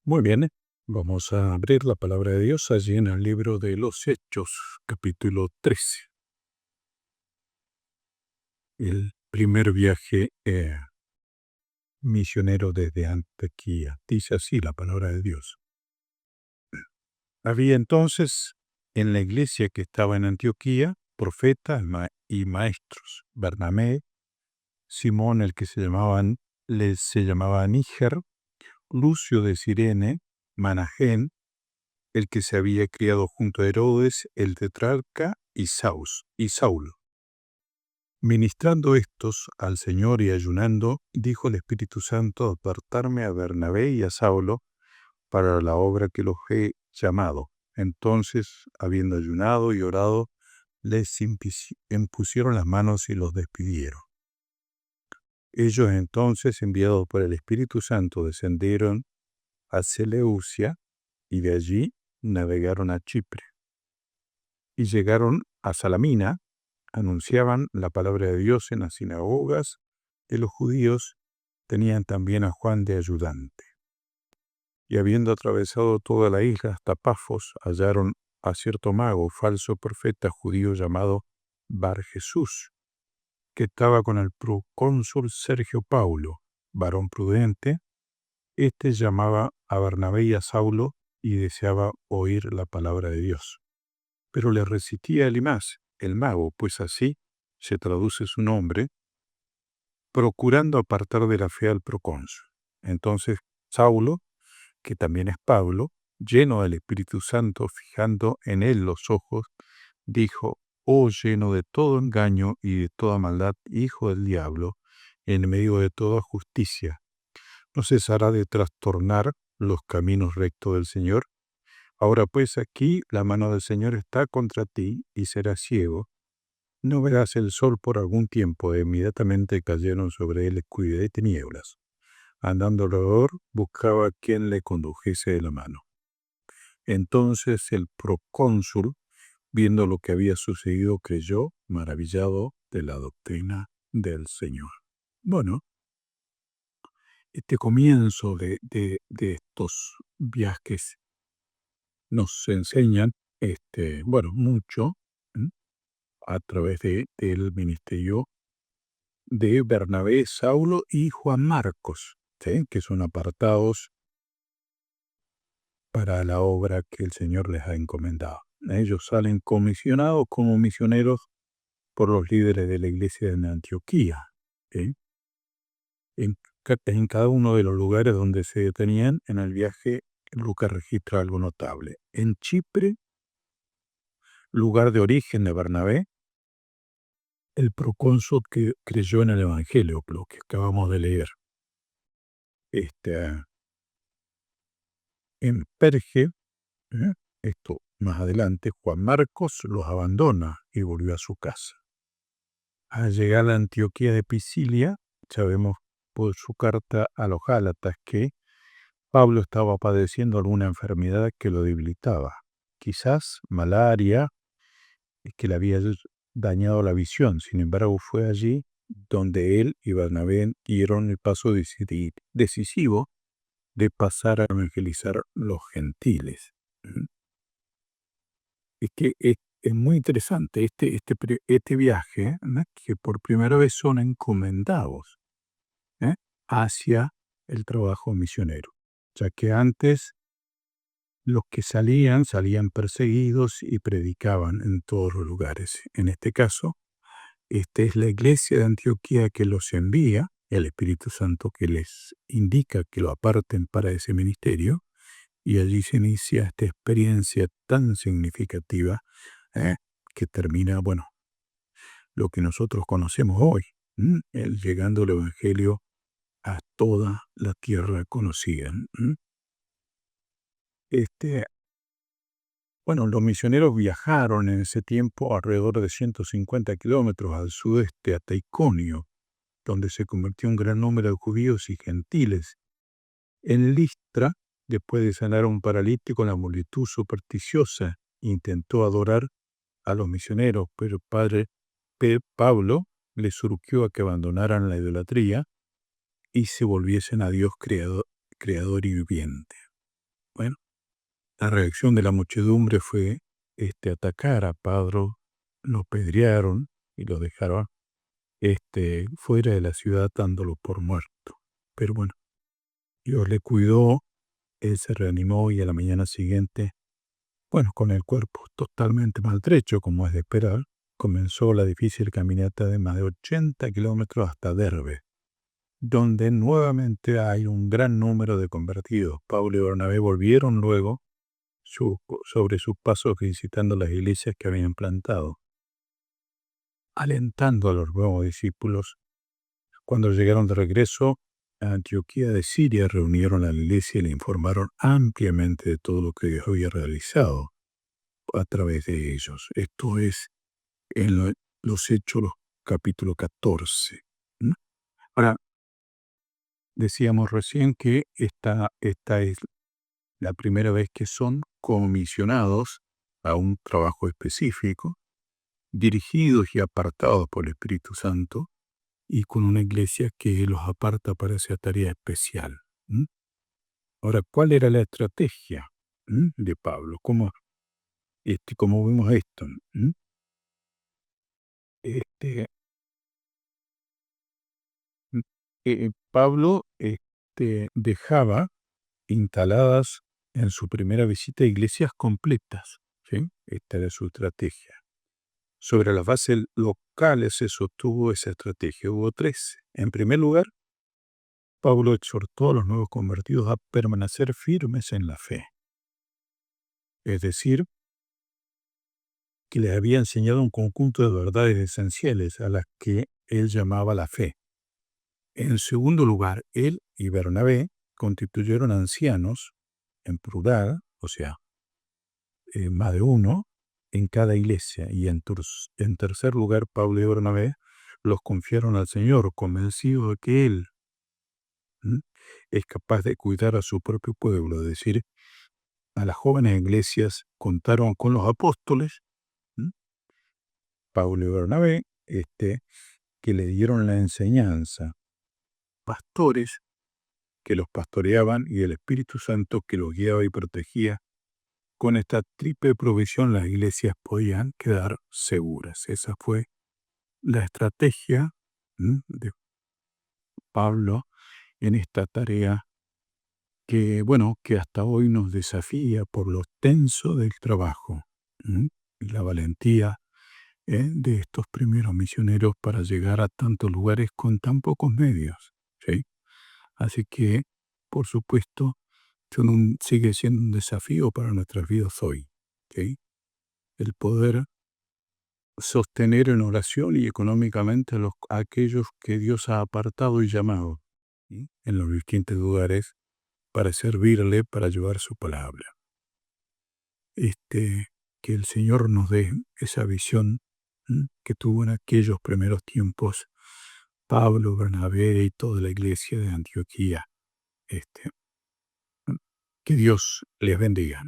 Muy bien, vamos a abrir la palabra de Dios allí en el libro de los Hechos, capítulo 13. El primer viaje misionero desde Antioquía. Dice así la palabra de Dios. Había entonces en la iglesia que estaba en Antioquía profetas y maestros: Bernabé, Simón el que se llamaba Níger, Lucio de Cirene, Manahén, el que se había criado junto a Herodes, el tetrarca, y Saulo. Ministrando estos al Señor y ayunando, dijo el Espíritu Santo: apartarme a Bernabé y a Saulo para la obra que los he llamado. Entonces, habiendo ayunado y orado, les impusieron las manos y los despidieron. Ellos entonces, enviados por el Espíritu Santo, descendieron a Seleucia y de allí navegaron a Chipre. Y llegaron a Salamina, anunciaban la palabra de Dios en las sinagogas de los judíos, tenían también a Juan de ayudante. Y habiendo atravesado toda la isla hasta Pafos, hallaron a cierto mago, falso profeta judío llamado Bar Jesús, que estaba con el procónsul Sergio Paulo, varón prudente. Este llamaba a Bernabé y a Saulo y deseaba oír la palabra de Dios. Pero le resistía Elimas, el mago, pues así se traduce su nombre, procurando apartar de la fe al procónsul. Entonces Saulo, que también es Pablo, lleno del Espíritu Santo, fijando en él los ojos, dijo: oh, lleno de todo engaño y de toda maldad, hijo del diablo, en medio de toda justicia, ¿no cesará de trastornar los caminos rectos del Señor? Ahora pues aquí la mano del Señor está contra ti y serás ciego. No verás el sol por algún tiempo. Inmediatamente cayeron sobre él oscuridad y tinieblas. Andando alrededor, buscaba quien le condujese de la mano. Entonces el procónsul, viendo lo que había sucedido, creyó, maravillado de la doctrina del Señor. Bueno, este comienzo de estos viajes nos enseñan, mucho a través del ministerio de Bernabé, Saulo y Juan Marcos, ¿sí?, que son apartados para la obra que el Señor les ha encomendado. Ellos salen comisionados como misioneros por los líderes de la iglesia de Antioquía, ¿sí? En cada uno de los lugares donde se detenían en el viaje, Lucas registra algo notable. En Chipre, lugar de origen de Bernabé, el procónsul que creyó en el Evangelio, lo que acabamos de leer. En Perge, esto más adelante, Juan Marcos los abandona y volvió a su casa. Al llegar a la Antioquía de Pisidia, sabemos por su carta a los Gálatas que Pablo estaba padeciendo alguna enfermedad que lo debilitaba, quizás malaria, que le había dañado la visión. Sin embargo, fue allí donde él y Bernabé dieron el paso decisivo de pasar a evangelizar los gentiles. Es que es muy interesante este viaje, ¿no?, que por primera vez son encomendados, ¿eh?, hacia el trabajo misionero, ya que antes los que salían perseguidos y predicaban en todos los lugares. En este caso, esta es la iglesia de Antioquía que los envía, el Espíritu Santo que les indica que lo aparten para ese ministerio, y allí se inicia esta experiencia tan significativa, ¿eh?, que termina, lo que nosotros conocemos hoy, llegando el Evangelio a toda la tierra conocida. Los misioneros viajaron en ese tiempo alrededor de 150 kilómetros al sudeste, hasta Iconio, donde se convirtió un gran número de judíos y gentiles. En Listra, después de sanar a un paralítico, la multitud supersticiosa intentó adorar a los misioneros, pero el padre Pablo les surgió a que abandonaran la idolatría y se volviesen a Dios creador y viviente. La reacción de la muchedumbre fue atacar a Pablo, lo pedrearon y lo dejaron fuera de la ciudad dándolo por muerto. Pero bueno, Dios le cuidó, él se reanimó y a la mañana siguiente, bueno, con el cuerpo totalmente maltrecho, como es de esperar, comenzó la difícil caminata de más de 80 kilómetros hasta Derbe, donde nuevamente hay un gran número de convertidos. Pablo y Bernabé volvieron luego sobre sus pasos visitando las iglesias que habían plantado, alentando a los nuevos discípulos. Cuando llegaron de regreso a Antioquía de Siria, reunieron a la iglesia y le informaron ampliamente de todo lo que Dios había realizado a través de ellos. Esto es en los Hechos, capítulo 14. ¿Mm? Ahora, decíamos recién que esta es la primera vez que son comisionados a un trabajo específico, dirigidos y apartados por el Espíritu Santo, y con una iglesia que los aparta para esa tarea especial. ¿Mm? Ahora, ¿cuál era la estrategia de Pablo? ¿Cómo vemos esto? ¿Mm? Este, mm, Pablo dejaba instaladas en su primera visita iglesias completas. ¿Sí? Esta era su estrategia. Sobre las bases locales se sostuvo esa estrategia. Hubo tres. En primer lugar, Pablo exhortó a los nuevos convertidos a permanecer firmes en la fe. Es decir, que les había enseñado un conjunto de verdades esenciales a las que él llamaba la fe. En segundo lugar, él y Bernabé constituyeron ancianos en plural, o sea, más de uno, en cada iglesia. Y en tercer lugar, Pablo y Bernabé los confiaron al Señor, convencidos de que Él es capaz de cuidar a su propio pueblo. Es decir, a las jóvenes iglesias contaron con los apóstoles, ¿m? Pablo y Bernabé, que le dieron la enseñanza, pastores que los pastoreaban y el Espíritu Santo que los guiaba y protegía. Con esta triple provisión las iglesias podían quedar seguras. Esa fue la estrategia de Pablo en esta tarea que, bueno, que hasta hoy nos desafía por lo tenso del trabajo y la valentía de estos primeros misioneros para llegar a tantos lugares con tan pocos medios. ¿Sí? Así que, por supuesto, sigue siendo un desafío para nuestras vidas hoy. ¿Sí? El poder sostener en oración y económicamente a aquellos que Dios ha apartado y llamado, ¿sí?, en los distintos lugares para servirle, para llevar su palabra. Que el Señor nos dé esa visión que tuvo en aquellos primeros tiempos Pablo, Bernabé y toda la iglesia de Antioquía. Que Dios les bendiga.